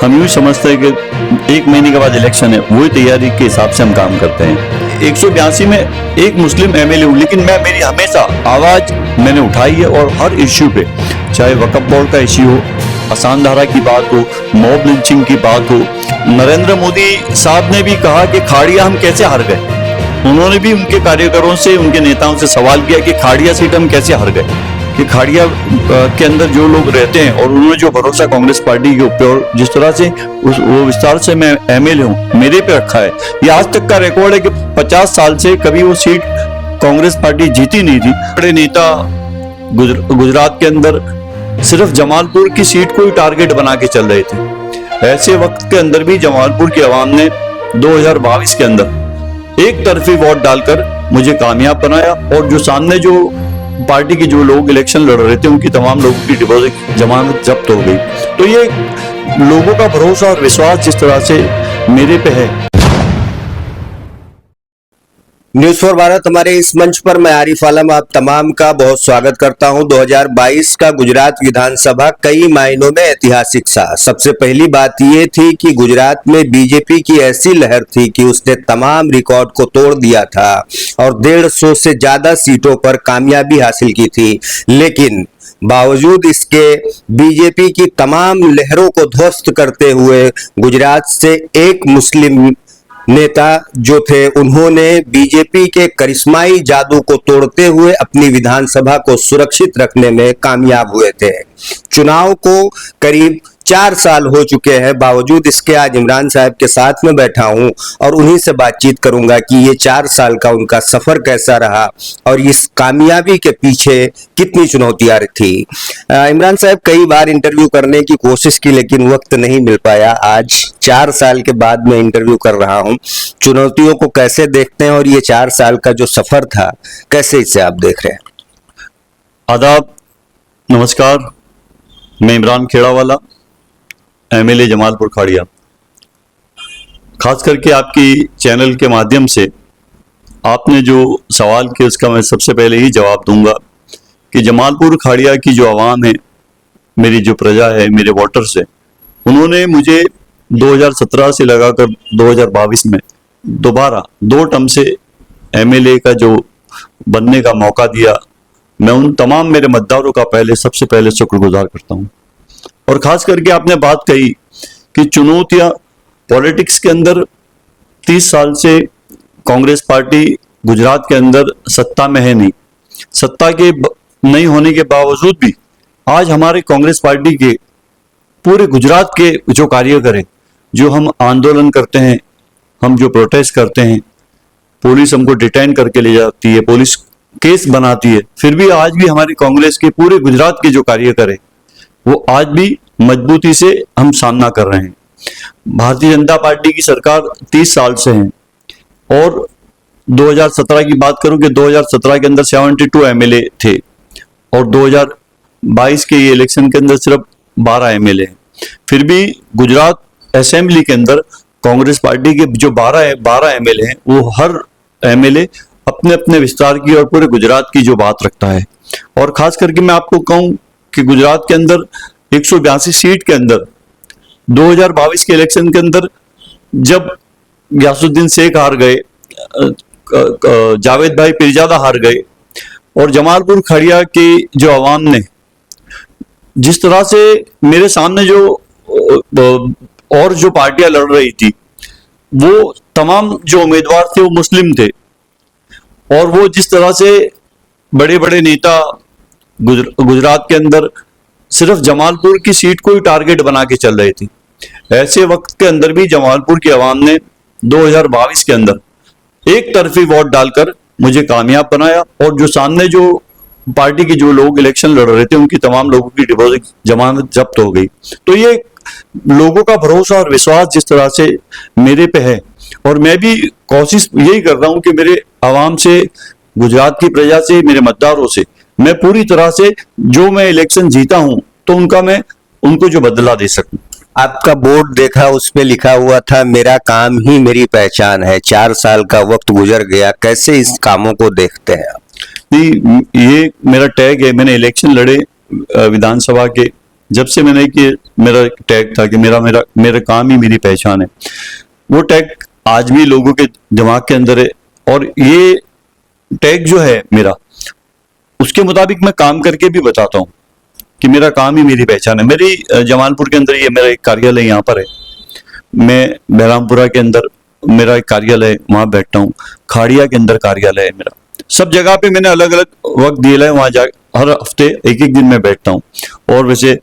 हम यूँ समझते हैं कि 1 महीने के बाद इलेक्शन है, वही तैयारी के हिसाब से हम काम करते हैं। 182 में एक मुस्लिम एमएलए हूँ, लेकिन मेरी हमेशा आवाज मैंने उठाई है और हर इश्यू पे, चाहे वक्फ बोर्ड का इश्यू हो, आसान धारा की बात हो, मॉब लिंचिंग की बात हो। नरेंद्र मोदी साहब ने भी कहा कि खाड़िया हम कैसे हार गए। उन्होंने भी उनके कार्यकर्ताओं से, उनके नेताओं से सवाल किया कि खाड़िया सीट हम कैसे हार गए, कि खाड़िया के अंदर जो लोग रहते हैं, और उन्होंने जो भरोसा कांग्रेस पार्टी के ऊपर जिस तरह से वो विस्तार से मैं एमएलए हूँ मेरे पे रखा है, ये आज तक का रिकॉर्ड है कि 50 साल से कभी वो सीट कांग्रेस पार्टी जीती नहीं थी। बड़े नेता गुजरात के अंदर सिर्फ जमालपुर की सीट को ही टारगेट बना के चल रहे थे। ऐसे वक्त के अंदर भी जमालपुर की आवाम ने 2022 के अंदर एक तरफी वोट डालकर मुझे कामयाब बनाया, और जो सामने जो पार्टी के जो लोग इलेक्शन लड़ रहे थे उनकी तमाम लोगों की डिपॉजिट जमानत जब्त हो गई। तो ये लोगों का भरोसा और विश्वास जिस तरह से मेरे पे है। न्यूज फॉर भारत हमारे इस मंच पर मैं आरिफ आलम आप तमाम का बहुत स्वागत करता हूं। 2022 का गुजरात विधानसभा कई मायनों में ऐतिहासिक था। सबसे पहली बात ये थी कि गुजरात में बीजेपी की ऐसी लहर थी कि उसने तमाम रिकॉर्ड को तोड़ दिया था और 150 से ज्यादा सीटों पर कामयाबी हासिल की थी। लेकिन बावजूद इसके बीजेपी की तमाम लहरों को ध्वस्त करते हुए गुजरात से एक मुस्लिम नेता जो थे, उन्होंने बीजेपी के करिश्माई जादू को तोड़ते हुए अपनी विधानसभा को सुरक्षित रखने में कामयाब हुए थे। चुनाव को करीब 4 साल हो चुके हैं, बावजूद इसके आज इमरान साहब के साथ में बैठा हूं और उन्हीं से बातचीत करूंगा कि ये 4 साल का उनका सफर कैसा रहा और इस कामयाबी के पीछे कितनी चुनौतियां थी। इमरान साहब, कई बार इंटरव्यू करने की कोशिश की लेकिन वक्त नहीं मिल पाया। आज 4 साल के बाद मैं इंटरव्यू कर रहा हूं। चुनौतियों को कैसे देखते हैं और ये 4 साल का जो सफर था कैसे इसे आप देख रहे हैं? आदाब, नमस्कार। मैं इमरान खेड़ावाला, एमएलए जमालपुर खाड़िया। खास करके आपकी चैनल के माध्यम से आपने जो सवाल किया उसका मैं सबसे पहले ही जवाब दूंगा कि जमालपुर खाड़िया की जो आवाम है, मेरी जो प्रजा है, मेरे वोटर्स है, उन्होंने मुझे 2017 से लगाकर 2022 में दोबारा 2 टर्म से एमएलए का जो बनने का मौका दिया। मैं उन तमाम मेरे मतदारों का सबसे पहले शुक्रगुजार करता हूं। और खास करके आपने बात कही कि चुनौतियां पॉलिटिक्स के अंदर 30 साल से कांग्रेस पार्टी गुजरात के अंदर सत्ता में है नहीं। सत्ता के नहीं होने के बावजूद भी आज हमारे कांग्रेस पार्टी के पूरे गुजरात के जो कार्य करें, जो हम आंदोलन करते हैं, हम जो प्रोटेस्ट करते हैं, पुलिस हमको डिटेन करके ले जाती है, पुलिस केस बनाती है, फिर भी आज भी हमारी कांग्रेस के पूरे गुजरात के जो कार्य करें वो आज भी मजबूती से हम सामना कर रहे हैं। भारतीय जनता पार्टी की सरकार 30 साल से है, और 2017 की बात करूं कि 2017 के अंदर 72 एमएलए थे और 2022 के ये इलेक्शन के अंदर सिर्फ 12 एमएलए हैं। फिर भी गुजरात असेंबली के अंदर कांग्रेस पार्टी के जो 12 एमएलए हैं, वो हर एमएलए अपने अपने विस्तार की और पूरे गुजरात की जो बात रखता है। और खास करके मैं आपको कहूं कि गुजरात के अंदर 182 सीट के अंदर 2022 के इलेक्शन के अंदर जब गयासुद्दीन शेख हार गए, जावेद भाई पीरजादा हार गए, और जमालपुर खड़िया की जो आवाम ने जिस तरह से मेरे सामने जो और जो पार्टियां लड़ रही थी, वो तमाम जो उम्मीदवार थे वो मुस्लिम थे, और वो जिस तरह से बड़े बड़े नेता गुजरात के अंदर सिर्फ जमालपुर की सीट को ही टारगेट बना के चल रहे थे। ऐसे वक्त के अंदर भी जमालपुर की आवाम ने 2022 के अंदर एक तरफी वोट डालकर मुझे कामयाब बनाया, और जो सामने जो पार्टी के जो लोग इलेक्शन लड़ रहे थे उनकी तमाम लोगों की डिपॉजिट जमानत जब्त हो गई। तो ये लोगों का भरोसा और विश्वास जिस तरह से मेरे पे है, और मैं भी कोशिश यही कर रहा हूं कि मेरे आवाम से, गुजरात की प्रजा से, मेरे मतदारों से मैं पूरी तरह से जो मैं इलेक्शन जीता हूं तो उनको जो बदला दे सकूं। आपका बोर्ड देखा, उस पे लिखा हुआ था मेरा काम ही मेरी पहचान है। 4 साल का वक्त गुजर गया, कैसे इस कामों को देखते हैं आप? नहीं, ये मेरा टैग है। मैंने इलेक्शन लड़े विधानसभा के, जब से मैंने कि मेरा टैग था कि मेरा मेरा मेरा काम ही मेरी पहचान है, वो टैग आज भी लोगों के दिमाग के अंदर है। और ये टैग जो है मेरा, उसके मुताबिक मैं काम करके भी बताता हूँ कि मेरा काम ही मेरी पहचान है। मेरी जमालपुर के अंदर ये मेरा एक कार्यालय यहाँ पर है, मैं बहरामपुरा के अंदर मेरा एक कार्यालय, वहां बैठता हूँ, खाड़िया के अंदर कार्यालय है मेरा। सब जगह पे मैंने अलग अलग वक्त दिया है, वहां जा हर हफ्ते एक एक दिन मैं बैठता हूँ। और वैसे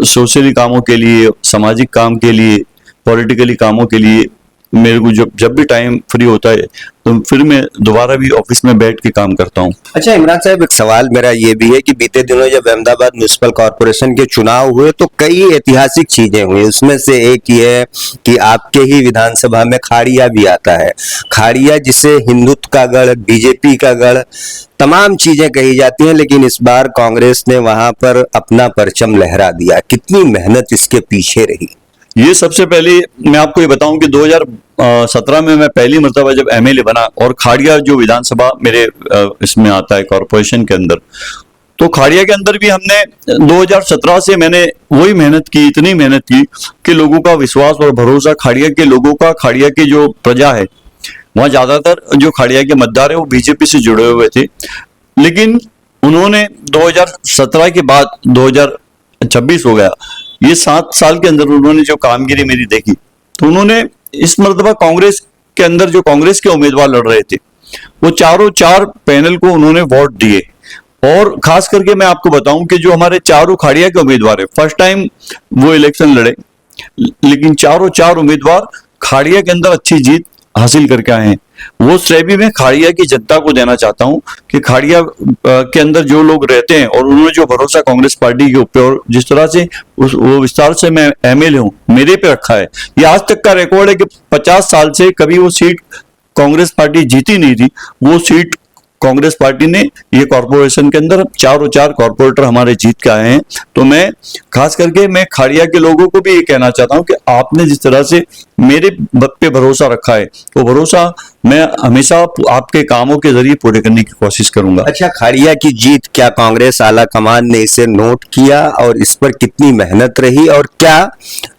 सोशली कामों के लिए, सामाजिक काम के लिए, पॉलिटिकली कामों के लिए मेरे को जब भी टाइम फ्री होता है तो फिर मैं दोबारा भी ऑफिस में बैठ के काम करता हूँ। अच्छा इमरान साहब, एक सवाल मेरा ये भी है कि बीते दिनों जब अहमदाबाद म्युनिसिपल कॉरपोरेशन के चुनाव हुए तो कई ऐतिहासिक चीजें हुई। उसमें से एक ये है कि आपके ही विधानसभा में खाड़िया भी आता है। खाड़िया जिसे हिंदुत्व का गढ़, बीजेपी का गढ़, तमाम चीजें कही जाती हैं, लेकिन इस बार कांग्रेस ने वहां पर अपना परचम लहरा दिया। कितनी मेहनत इसके पीछे रही? ये सबसे पहले मैं आपको ये बताऊं कि 2017 में मैं पहली मर्तबा जब एमएलए बना, और खाड़िया जो विधानसभा मेरे इसमें आता है कॉरपोरेशन के अंदर, तो खाड़िया के अंदर भी हमने 2017 से मैंने वही मेहनत की, इतनी मेहनत की कि लोगों का विश्वास और भरोसा, खाड़िया के लोगों का, खाड़िया की जो प्रजा है, वहां ज्यादातर जो खाड़िया के मतदार है वो बीजेपी से जुड़े हुए थे। लेकिन उन्होंने 2017 के बाद 2026 हो गया, ये 7 साल के अंदर उन्होंने जो कामगिरी मेरी देखी, तो उन्होंने इस मर्तबा कांग्रेस के अंदर जो कांग्रेस के उम्मीदवार लड़ रहे थे, वो चारों चार पैनल को उन्होंने वोट दिए। और खास करके मैं आपको बताऊं कि जो हमारे चारों खाड़िया के उम्मीदवार है, फर्स्ट टाइम वो इलेक्शन लड़े, लेकिन चारों चार उम्मीदवार खाड़िया के अंदर अच्छी जीत हासिल करके आए हैं। वो श्रेय भी मैं खाड़िया की जनता को देना चाहता हूं कि खाड़िया के अंदर जो लोग रहते हैं और उन्होंने जो भरोसा कांग्रेस पार्टी के ऊपर, और जिस तरह से वो विस्तार से मैं एमएलए हूं मेरे पे रखा है, ये आज तक का रिकॉर्ड है कि 50 साल से कभी वो सीट कांग्रेस पार्टी जीती नहीं थी। वो सीट कांग्रेस पार्टी ने, ये कॉर्पोरेशन के अंदर चारों चार कॉर्पोरेटर हमारे जीत के आए हैं। तो मैं खास करके मैं खाड़िया के लोगों को भी ये कहना चाहता हूं कि आपने जिस तरह से मेरे पे भरोसा रखा है, वो भरोसा मैं हमेशा आपके कामों के जरिए पूरे करने की कोशिश करूंगा। अच्छा, खाड़िया की जीत, क्या कांग्रेस आला कमान ने इसे नोट किया और इस पर कितनी मेहनत रही? और क्या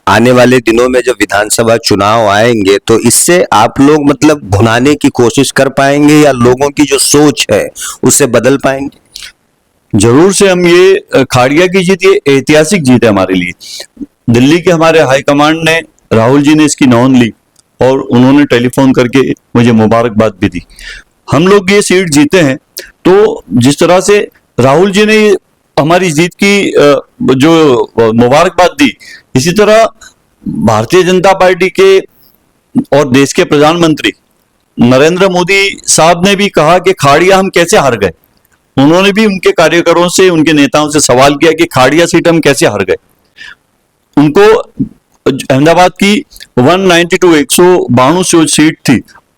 आने वाले दिनों में जब विधानसभा चुनाव आएंगे तो इससे आप लोग मतलब भुनाने की कोशिश कर पाएंगे या लोगों की जो सोच है उसे बदल पाएंगे? जरूर से हम ये खाड़िया की जीत, ये ऐतिहासिक जीत है हमारे लिए। दिल्ली के हमारे हाईकमांड ने, राहुल जी ने इसकी नौंद ली और उन्होंने टेलीफोन करके मुझे मुबारकबाद भी दी। हम लोग ये सीट जीते हैं, तो जिस तरह से राहुल जी ने हमारी जीत की जो मुबारकबाद दी, इसी तरह भारतीय जनता पार्टी के और देश के प्रधानमंत्री नरेंद्र मोदी साहब ने भी कहा कि खाड़िया हम कैसे हार गए। उन्होंने भी उनके कार्यकर्ताओं से, उनके नेताओं से सवाल किया कि खाड़िया सीट हम कैसे हार गए। उनको अहमदाबाद की 192 जो सीट थी,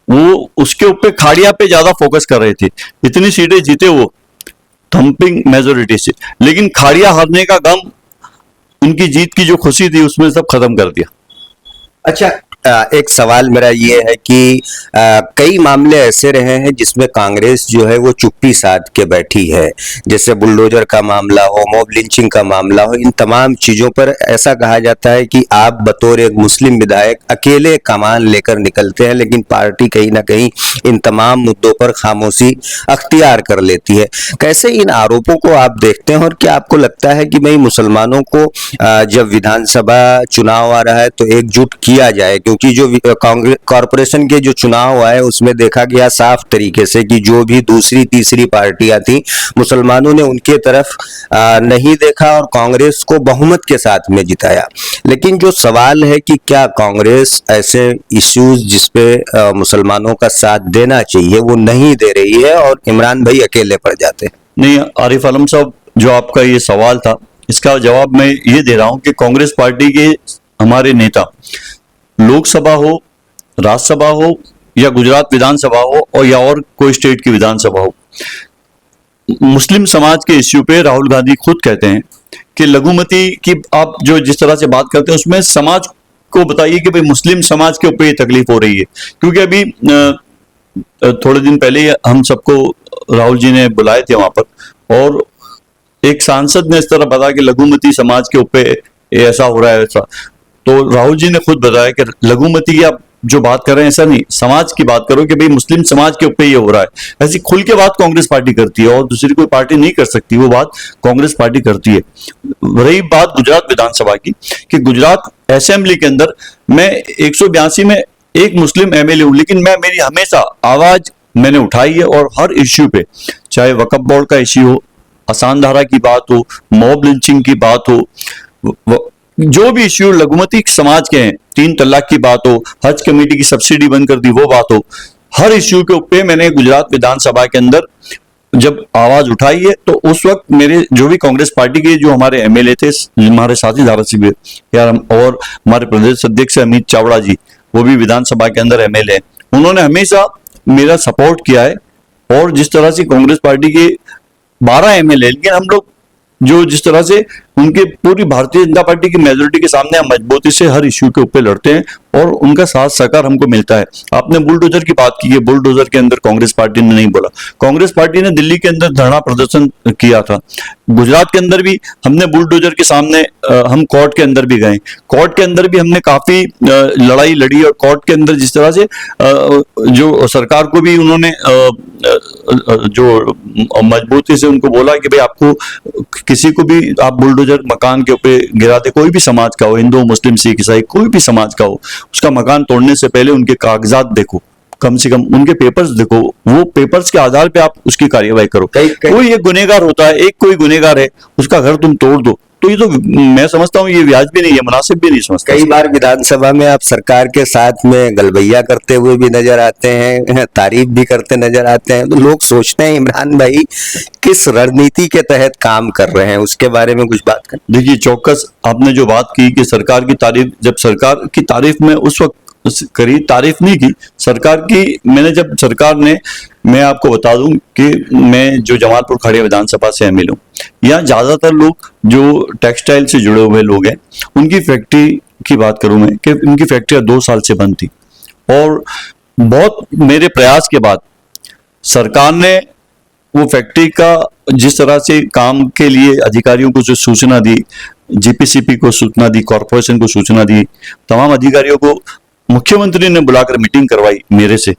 वो उसके ऊपर खाड़िया पे ज्यादा फोकस कर रहे थे। इतनी सीटें जीते वो थंपिंग मेजोरिटी से, लेकिन खाड़िया हारने का गम, उनकी जीत की जो खुशी थी, उसमें सब खत्म कर दिया। अच्छा, एक सवाल मेरा ये है कि कई मामले ऐसे रहे हैं जिसमें कांग्रेस जो है वो चुप्पी साध के बैठी है, जैसे बुलडोजर का मामला हो, मॉब लिंचिंग का मामला हो। इन तमाम चीजों पर ऐसा कहा जाता है कि आप बतौर एक मुस्लिम विधायक अकेले कमान लेकर निकलते हैं, लेकिन पार्टी कहीं ना कहीं इन तमाम मुद्दों पर खामोशी अख्तियार कर लेती है। कैसे इन आरोपों को आप देखते हैं और क्या आपको लगता है कि भाई मुसलमानों को जब विधानसभा चुनाव आ रहा है तो एकजुट किया जाए? क्योंकि जो कांग्रेस कॉरपोरेशन के जो चुनाव आए उसमें देखा गया साफ तरीके से कि जो भी दूसरी तीसरी पार्टियां थी, मुसलमानों ने उनके तरफ नहीं देखा और कांग्रेस को बहुमत के साथ में जिताया। लेकिन जो सवाल है कि क्या कांग्रेस ऐसे इश्यूज जिसपे मुसलमानों का साथ देना चाहिए वो नहीं दे रही है और इमरान भाई अकेले पड़ जाते हैं? नहीं आरिफ आलम साहब, जो आपका ये सवाल था, इसका जवाब मैं ये दे रहा हूं कि कांग्रेस पार्टी के हमारे नेता, लोकसभा हो, राज्यसभा हो या गुजरात विधानसभा हो और या और कोई स्टेट की विधानसभा हो, मुस्लिम समाज के इश्यू पे राहुल गांधी खुद कहते हैं कि लघुमती की आप जो जिस तरह से बात करते हैं उसमें समाज को बताइए कि भाई मुस्लिम समाज के ऊपर ये तकलीफ हो रही है। क्योंकि अभी थोड़े दिन पहले हम सबको राहुल जी ने बुलाए थे वहां पर, और एक सांसद ने इस तरह बताया कि लघुमती समाज के ऊपर ऐसा हो रहा है ऐसा, तो राहुल जी ने खुद बताया कि लघुमती की आप जो बात कर रहे हैं ऐसा नहीं, समाज की बात करो कि भाई मुस्लिम समाज के ऊपर ये हो रहा है। ऐसी खुल के बात कांग्रेस पार्टी करती है और दूसरी कोई पार्टी नहीं कर सकती, वो बात कांग्रेस पार्टी करती है। रही बात गुजरात विधानसभा की, कि गुजरात असेंबली के अंदर मैं 182 में एक मुस्लिम एमएलए हूं, लेकिन मेरी हमेशा आवाज मैंने उठाई है और हर इश्यू पे, चाहे वक्फ बोर्ड का इश्यू हो, आसान धारा की बात हो, मॉब लिंचिंग की बात हो, जो भी इश्यू लघुमती समाज के हैं, 3 तलाक की बात हो, हज कमेटी की सब्सिडी बंद कर दी वो बात हो, हर इश्यू के ऊपर मैंने गुजरात विधानसभा के अंदर जब आवाज उठाई है, तो उस वक्त मेरे जो भी कांग्रेस पार्टी के जो हमारे एमएलए थे, हमारे साथी धारासभ्य यार, और हमारे प्रदेश अध्यक्ष अमित चावड़ा जी, वो भी विधानसभा के अंदर एमएलए, उन्होंने हमेशा मेरा सपोर्ट किया है। और जिस तरह से कांग्रेस पार्टी के 12 एमएलए, लेकिन हम लोग जो जिस तरह से उनके पूरी भारतीय जनता पार्टी की मेजोरिटी के सामने हम मजबूती से हर इश्यू के ऊपर लड़ते हैं और उनका साथ सहकार हमको मिलता है। आपने बुलडोजर की बात की है, बुलडोजर के अंदर कांग्रेस पार्टी ने नहीं बोला। कांग्रेस पार्टी ने दिल्ली के अंदर धरना प्रदर्शन किया था, गुजरात के अंदर भी हमने बुलडोजर के सामने हम कोर्ट के अंदर भी गए, कोर्ट के अंदर भी हमने काफी लड़ाई लड़ी और कोर्ट के अंदर जिस तरह से जो सरकार को भी उन्होंने जो मजबूती से उनको बोला कि भाई आपको किसी को भी आप बुलडोजर मकान के ऊपर गिराते, कोई भी समाज का हो, हिंदू मुस्लिम सिख ईसाई कोई भी समाज का हो, उसका मकान तोड़ने से पहले उनके कागजात देखो, कम से कम उनके पेपर्स देखो, वो पेपर्स के आधार पे आप उसकी कार्यवाही करो। कोई एक गुनेगार होता है, एक कोई गुनेगार है, उसका घर तुम तोड़ दो, तो ये तो मैं समझता हूँ ये व्याज भी नहीं है, मुनासिब भी नहीं समझता। कई बार विधानसभा में आप सरकार के साथ में गलबैया करते हुए भी नजर आते हैं, तारीफ भी करते नजर आते हैं, तो लोग सोचते हैं इमरान भाई किस रणनीति के तहत काम कर रहे हैं, उसके बारे में कुछ बात करें। देखिए, चौकस आपने जो बात की कि सरकार की तारीफ, जब सरकार की तारीफ में उस वक्त करी, तारीफ नहीं की सरकार की मैंने, जब सरकार ने, मैं आपको बता दूं कि मैं जो जमालपुर खड़िया विधानसभा से एमएलए हूं, यहाँ ज्यादातर लोग जो टेक्सटाइल से जुड़े हुए लोग हैं, उनकी फैक्ट्री की बात करूं मैं कि उनकी फैक्ट्रियां 2 साल से बंद थी और बहुत मेरे प्रयास के बाद सरकार ने वो फैक्ट्री का जिस तरह से काम के लिए अधिकारियों को जो सूचना दी, जीपीसीपी को सूचना दी, कॉर्पोरेशन को सूचना दी, तमाम अधिकारियों को मुख्यमंत्री ने बुलाकर मीटिंग करवाई मेरे से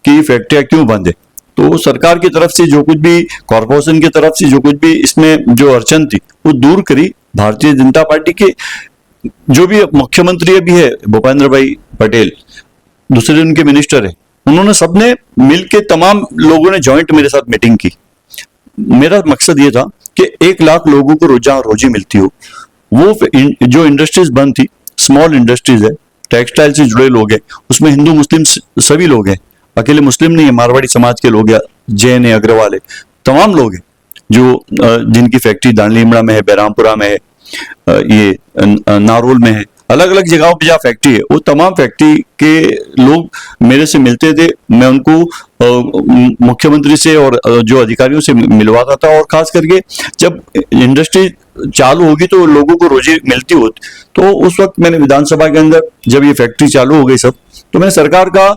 कि फैक्ट्रियां क्यों बंद है। तो सरकार की तरफ से जो कुछ भी, कॉर्पोरेशन की तरफ से जो कुछ भी इसमें जो अड़चन थी वो दूर करी भारतीय जनता पार्टी के जो भी मुख्यमंत्री अभी है भूपेंद्र भाई पटेल, दूसरे उनके मिनिस्टर है, उन्होंने सबने मिलकर तमाम लोगों ने ज्वाइंट मेरे साथ मीटिंग की। मेरा मकसद ये था कि 1 लाख लोगों को रोजी मिलती हो। वो जो इंडस्ट्रीज बंद थी, स्मॉल इंडस्ट्रीज है, टेक्सटाइल से जुड़े लोग हैं, उसमें हिंदू मुस्लिम सभी लोग हैं, अकेले मुस्लिम नहीं है, मारवाड़ी समाज के लोग हैं, जैन है, अग्रवाल है, तमाम लोग हैं जो जिनकी फैक्ट्री दांडलीमड़ा में है, बैरामपुरा में है, ये नारोल में है, अलग अलग जगहों पे जहाँ फैक्ट्री है, वो तमाम फैक्ट्री के लोग मेरे से मिलते थे। मैं उनको मुख्यमंत्री से और जो अधिकारियों से मिलवाता था और खास करके जब इंडस्ट्री चालू होगी तो लोगों को रोजी मिलती होती, तो उस वक्त मैंने विधानसभा के अंदर जब ये फैक्ट्री चालू हो गई सब, तो मैंने सरकार का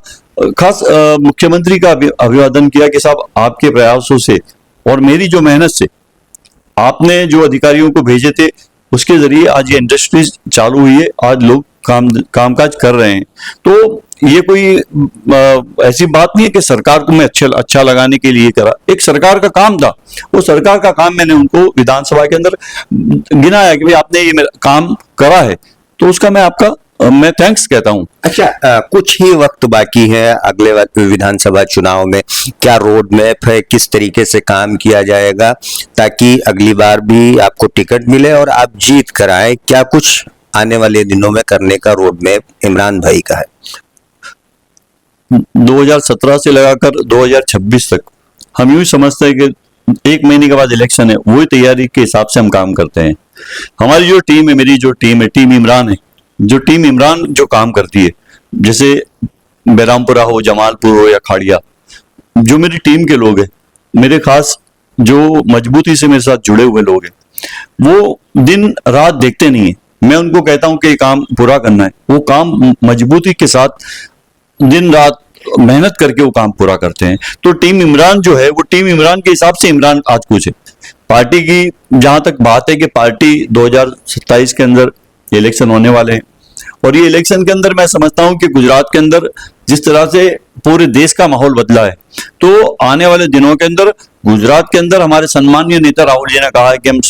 खास मुख्यमंत्री का अभिवादन किया कि साहब आपके प्रयासों से और मेरी जो मेहनत से आपने जो अधिकारियों को भेजे थे उसके जरिए आज ये इंडस्ट्रीज चालू हुई है, आज लोग कामकाज कर रहे हैं। तो ये कोई ऐसी बात नहीं है कि सरकार को मैं अच्छा लगाने के लिए करा, एक सरकार का काम था, वो सरकार का काम मैंने उनको विधानसभा के अंदर गिनाया कि भाई आपने ये मेरा काम करा है, तो उसका मैं थैंक्स कहता हूं। अच्छा, कुछ ही वक्त बाकी है अगले विधानसभा चुनाव में, क्या रोड मैप है, किस तरीके से काम किया जाएगा ताकि अगली बार भी आपको टिकट मिले और आप जीत कर आए? क्या कुछ आने वाले दिनों में करने का रोड मैप इमरान भाई का है? 2017 से लगाकर 2026 तक हम यूं समझते हैं कि 1 महीने के बाद इलेक्शन है, वही तैयारी के हिसाब से हम काम करते हैं। हमारी जो टीम है, मेरी जो टीम है, टीम इमरान है, जो टीम इमरान जो काम करती है, जैसे बैरामपुरा हो, जमालपुर हो या खाड़िया, जो मेरी टीम के लोग हैं, मेरे खास जो मजबूती से मेरे साथ जुड़े हुए लोग हैं, वो दिन रात देखते नहीं है। मैं उनको कहता हूं कि ये काम पूरा करना है, वो काम मजबूती के साथ दिन रात मेहनत करके वो काम पूरा करते हैं। तो टीम इमरान जो है, वो टीम इमरान के हिसाब से इमरान आज कुछ है। पार्टी की जहां तक बात है कि पार्टी 2027 के अंदर इलेक्शन होने वाले हैं, और ये इलेक्शन के अंदर मैं समझता हूं कि गुजरात के अंदर जिस तरह से पूरे देश का माहौल बदला है, तो आने वाले दिनों के अंदर गुजरात के अंदर हमारे सम्मानीय नेता राहुल जी ने कहा है कि हम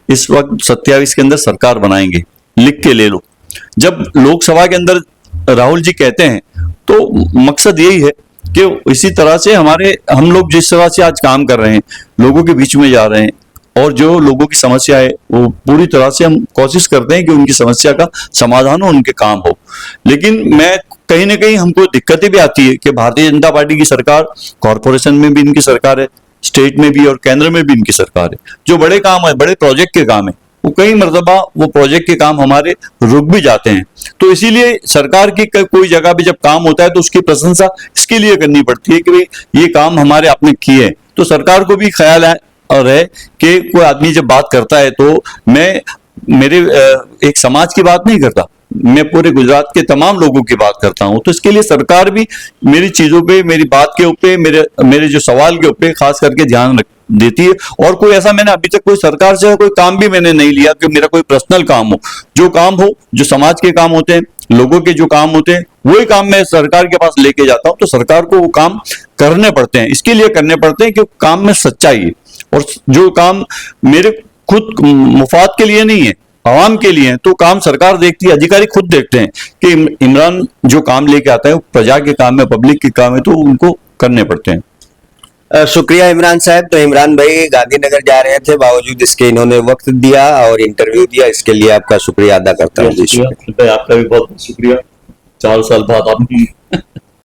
इस वक्त 27 के अंदर सरकार बनाएंगे, लिख के ले लो। जब लोकसभा के अंदर राहुल जी कहते हैं तो मकसद यही है कि इसी तरह से हम लोग जिस तरह से आज काम कर रहे हैं, लोगों के बीच में जा रहे हैं, और जो लोगों की समस्या है वो पूरी तरह से हम कोशिश करते हैं कि उनकी समस्या का समाधान हो, उनके काम हो। लेकिन मैं कहीं ना कहीं हमको दिक्कतें भी आती है कि भारतीय जनता पार्टी की सरकार, कॉरपोरेशन में भी इनकी सरकार है, स्टेट में भी और केंद्र में भी इनकी सरकार है। जो बड़े काम है, बड़े प्रोजेक्ट के काम है, वो कई मर्तबा वो प्रोजेक्ट के काम हमारे रुक भी जाते हैं। तो इसीलिए सरकार की कोई जगह भी जब काम होता है तो उसकी प्रशंसा इसके लिए करनी पड़ती है कि भाई ये काम हमारे आपने किए। तो सरकार को भी ख्याल है और है कि कोई आदमी जब बात करता है तो मैं मेरे एक समाज की बात नहीं करता, मैं पूरे गुजरात के तमाम लोगों की बात करता हूं। तो इसके लिए सरकार भी मेरी चीजों पे, मेरी बात के ऊपर, मेरे जो सवाल के ऊपर खास करके ध्यान देती है। और कोई ऐसा मैंने अभी तक कोई सरकार से कोई काम भी मैंने नहीं लिया कि मेरा कोई पर्सनल काम हो। जो काम हो, जो समाज के काम होते हैं, लोगों के जो काम होते हैं, वही काम मैं सरकार के पास लेके जाता हूं। तो सरकार को वो काम करने पड़ते हैं, इसके लिए करने पड़ते हैं कि काम में सच्चाई है, और जो काम मेरे खुद मुफाद के लिए नहीं है, आवाम के लिए है, तो काम सरकार देखती है, अधिकारी खुद देखते हैं कि इमरान जो काम लेके आता है वो प्रजा के काम है, पब्लिक के काम है, तो उनको करने पड़ते हैं। शुक्रिया इमरान साहब। तो इमरान भाई गांधीनगर जा रहे थे, बावजूद इसके इन्होंने वक्त दिया और इंटरव्यू दिया, इसके लिए आपका शुक्रिया अदा करता हूँ। आपका भी बहुत बहुत शुक्रिया। 4 साल बाद आपने